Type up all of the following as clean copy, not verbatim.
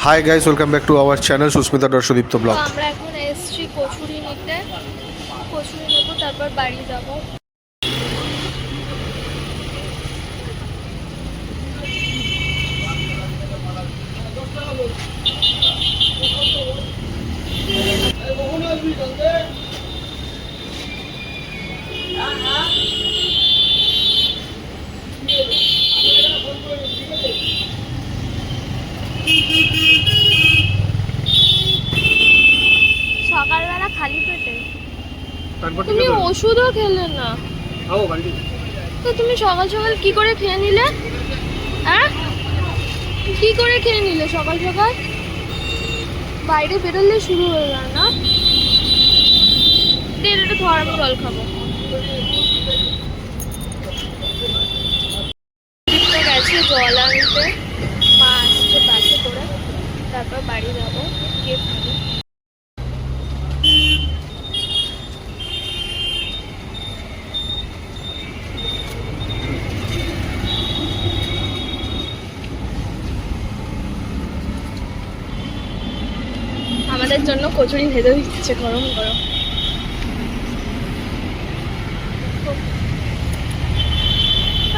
High guys, welcome back to our channel Susmita Darshadipta blog. আমরা এখন এসেছি কচুরি নিতে। কচুরি নেবো, তারপর বাড়ি যাব। সকালবেলা খালি পেটে তুমি ওষুধও খেলে না, তো তুমি সকাল সকাল কি করে খেয়ে নিলে? কি করে খেয়ে নিলে সকাল সকাল? বাইরে বেরোলে শুরু হয়ে গেল না? একটু ধর, আমি জল খাবো। গেছে জল আনতে, মা আসছে বাসে করে, তারপর বাড়ি যাবো। গিয়ে খাবো। আমাদের জন্য কচুরি ভেজে দিচ্ছে গরম গরম।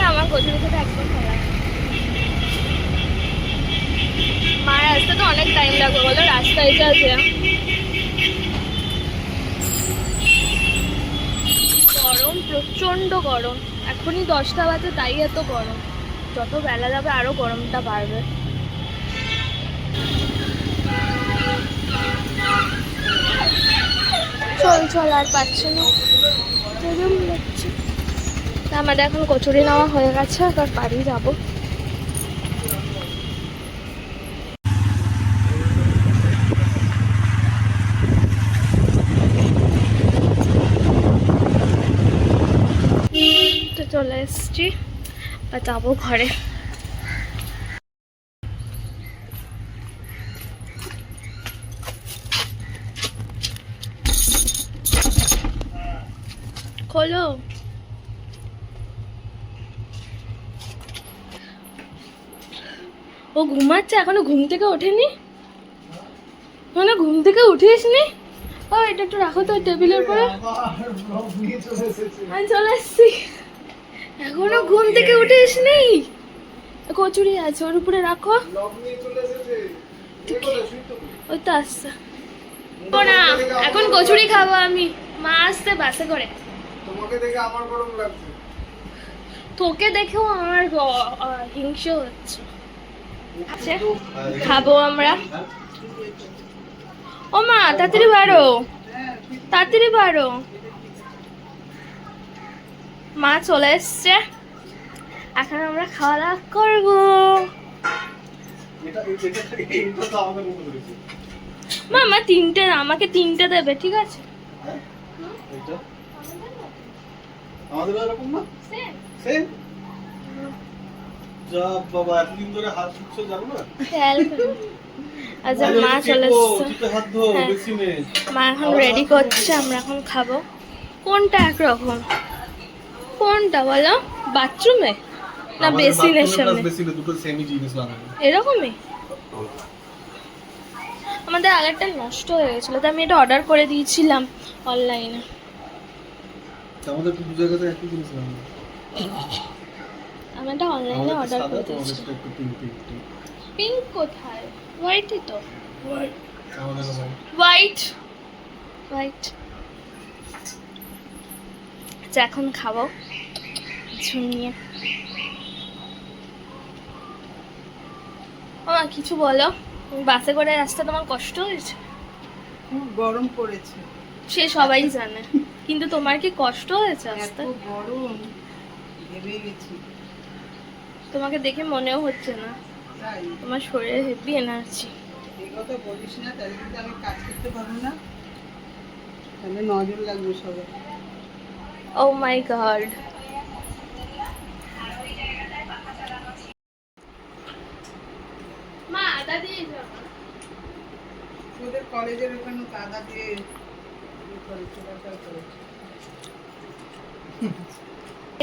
আমার কচুরি খেতে একদম ভালো লাগে। মায়ের আসতে তো অনেক টাইম লাগবে, বলো রাস্তা এটা আছে। গরম, প্রচন্ড গরম। এখনই 10টা বাজে, তাই এত গরম। যত বেলা যাবে আরো গরমটা বাড়বে। চল আর পাচ্ছি না, আমাদের এখন কচুরি নেওয়া হয়ে গেছে, এবার বাড়ি যাব। তো চলে এসছি, বা যাবো ঘরে। খোলো। ও ঘুমাচ্ছে, এখনো ঘুম থেকে ওঠেনি? মানে ঘুম থেকে উঠিসনি? ও এটা একটু রাখো তো টেবিলের উপরে। আমি চলে এসছি, এখনো ঘুম থেকে উঠিসনি? কচুরি আছে, ওর উপরে রাখো। ওই তো আসছে না, এখন কচুরি খাবো আমি। মা আসতে বাসে করে। তোকে দেখেও আমার হিংসে হচ্ছে। আচ্ছা খাবো আমরা। ও মা তাড়াতাড়ি বাড়ো, তাড়াতাড়ি বাড়ো। মা চলে এসছে, এখন আমরা খাওয়া দাওয়া করবো। মা তিনটে, আমাকে তিনটে দেবে, ঠিক আছে? আমাদের এরকম না সেম। যা বাবা, এতদিন ধরে হাত ধুচ্ছে জানো না? আচ্ছা মা চলে এসছে, মা এখন রেডি করছে, আমরা এখন খাবো। কোনটা একরকম? কোনটা বলো? বাথরুমে না বেসিনের সামনে? বেসিনে দুটো সেমই জিনিস লাগানো এরকমই। আমাদের আগেরটা নষ্ট হয়ে গেছিল, তাই আমি এটা অর্ডার করে দিয়েছিলাম অনলাইনে। আমাদের তো দু জায়গাতে একই জিনিস লাগানো। আমি এটা অনলাইনে অর্ডার করে দিয়েছি। পিঙ্ক কোথায়? হোয়াইটই তো। White white. আচ্ছা এখন খাবো ঝুমিয়ে। কিছু বলো। বাসে করে আসতে তোমার কষ্ট হয়েছে? খুব গরম পড়েছে, সে সবাই জানে, কিন্তু তোমার কি কষ্ট হয়েছে আসতে? এত গরম ভেবে গেছি। তোমাকে দেখে মনেও হচ্ছে না, তাই তোমার শরীরে হেভি এনার্জি। এই কথা বলিস না, তাহলে কিন্তু আমি কাজ করতে পারবো না, তাহলে নজর লাগবে সবাই। ও মাই গড। মা আদা দিয়ে যাও। ওদের কলেজের ওখানে কাদা দিয়ে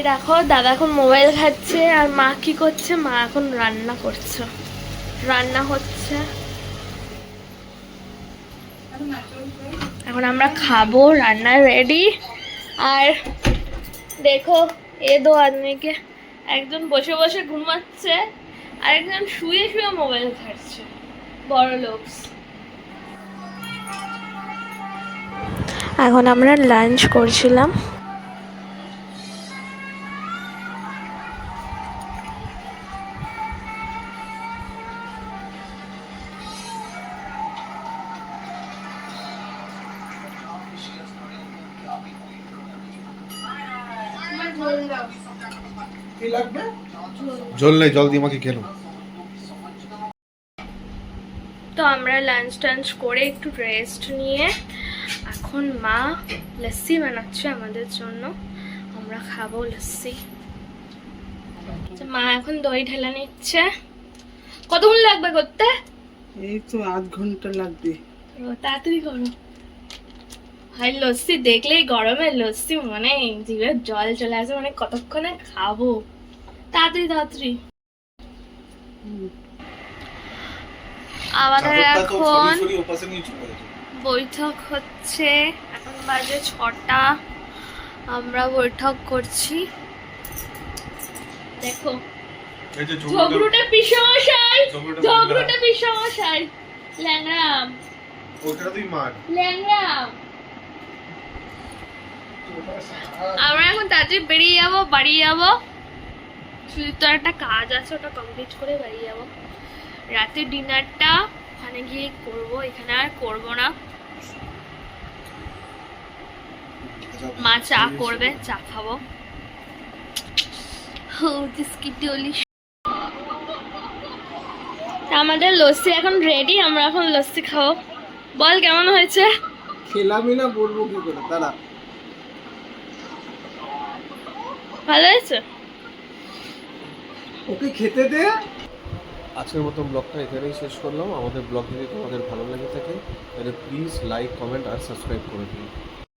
দেখো দাদা এখন মোবাইল খাচ্ছে, আর মা কি করছে? মা এখন রান্না করছে, রান্না হচ্ছে। এখন আমরা খাবো, রান্না রেডি। আর দেখো এ দো আদমিকে, একজন বসে বসে ঘুমাচ্ছে আর একজন শুয়ে শুয়ে মোবাইল ঘাটছে, বড় লোক। এখন আমরা লাঞ্চ করছিলাম। কি লাগবে? জল নেই, জল দিয়ে আমাকে খেলো। তো আমরা লাঞ্চ টাঞ্চ করে একটু রেস্ট নিয়ে এখন মা লস্যি বানাচ্ছে আমাদের জন্য, আমরা খাবো লস্যি। তো মা এখন দই ঢেলে নিচ্ছে। কতক্ষণ লাগবে করতে? এই তো আধ ঘন্টা লাগবে। ও, তাড়াতাড়ি করো ভাই। লস্যি দেখলেই গরমে লস্যি মানে জিভে জল চলে আসে, মানে কতক্ষণে খাবো। তাড়াতাড়ি তাড়াতাড়ি। আমাদের এখন বৈঠক হচ্ছে, এখন বাজে 6টা, আমরা বৈঠক করছি। দেখো ঝগড়ুটে পিসমশাই, ঝগড়ুটে পিসমশাই, ল্যাংরাম ওটা তুই মার। ল্যাংরাম। আমরা এখন তাড়াতাড়ি বেরিয়ে যাবো, বাড়ি যাবো। শুধু তো একটা কাজ আছে, ওটা কমপ্লিট করে বাড়ি যাবো। রাতে ডিনারটা ওখানে গিয়ে করবো, এখানে আর করবো না। মা চা করবে, চা খাবো। আমাদের লস্যি এখন রেডি, আমরা এখন লস্যি খাবো। বল কেমন হয়েছে? খেলামই না, বলবো কি করে দাঁড়া। ভালো হয়েছে? ওকে খেতে দে। আজকের মতো ব্লগটা এখানেই শেষ করলাম। আমাদের ব্লগ যদি তোমাদের ভালো লেগে থাকে তাহলে প্লিজ লাইক, কমেন্ট আর সাবস্ক্রাইব করে দিন।